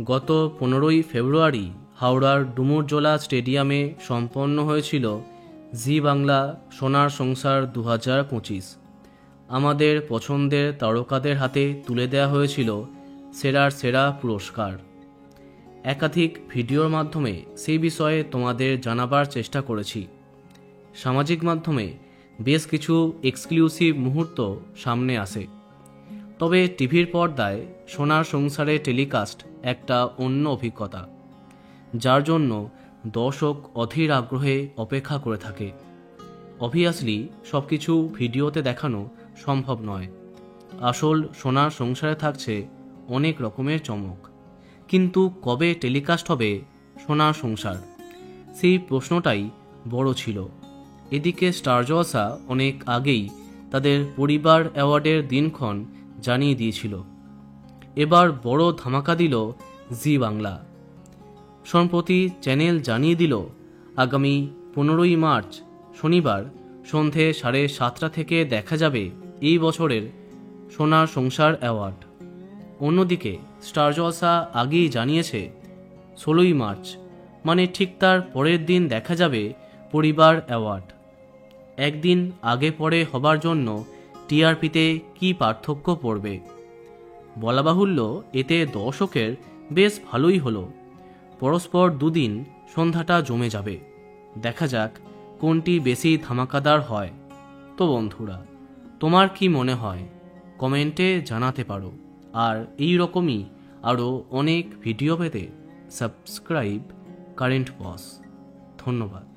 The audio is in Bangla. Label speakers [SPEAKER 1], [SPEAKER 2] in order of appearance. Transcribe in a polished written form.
[SPEAKER 1] গত 15ই ফেব্রুয়ারি হাওড়ার ডুমুরজোলা স্টেডিয়ামে সম্পন্ন হয়েছিল জি বাংলা সোনার সংসার 2025। আমাদের পছন্দের তারকাদের হাতে তুলে দেওয়া হয়েছিল সেরার সেরা পুরস্কার। একাধিক ভিডিওর মাধ্যমে সেই বিষয়ে তোমাদের জানাবার চেষ্টা করেছি। সামাজিক মাধ্যমে বেশ কিছু এক্সক্লুসিভ মুহূর্ত সামনে আসে, তবে টিভির পর্দায় সোনার সংসারে টেলিকাস্ট একটা অন্য অভিজ্ঞতা, যার জন্য দর্শক অধীর আগ্রহে অপেক্ষা করে থাকে। অবভিয়াসলি সব কিছু ভিডিওতে দেখানো সম্ভব নয়। আসল সোনার সংসারে থাকছে অনেক রকমের চমক। কিন্তু কবে টেলিকাস্ট হবে সোনার সংসার, সেই প্রশ্নটাই বড় ছিল। এদিকে স্টার জলসা অনেক আগেই তাদের পরিবার অ্যাওয়ার্ডের দিনক্ষণ জানিয়ে দিয়েছিল। এবার বড় ধামাকা দিল জি বাংলা। সম্প্রতি চ্যানেল জানিয়ে দিল আগামী 15ই মার্চ শনিবার সন্ধে 7:30 থেকে দেখা যাবে এই বছরের সোনার সংসার অ্যাওয়ার্ড। অন্যদিকে স্টার জলসা আগেই জানিয়েছে 16ই মার্চ, মানে ঠিক তার পরের দিন দেখা যাবে পরিবার অ্যাওয়ার্ড। একদিন আগে পরে হবার জন্য টিআরপিতে কী পার্থক্য পড়বে? বলা বাহুল্য, এতে দর্শকের বেশ ভালোই হলো। পরস্পর দুদিন সন্ধ্যাটা জমে যাবে। দেখা যাক কোনটি বেশি ধামাকাদার হয়। তো বন্ধুরা, তোমার কি মনে হয় কমেন্টে জানাতে পারো। আর এই রকমই আরও অনেক ভিডিও পেতে সাবস্ক্রাইব কারেন্ট বস। ধন্যবাদ।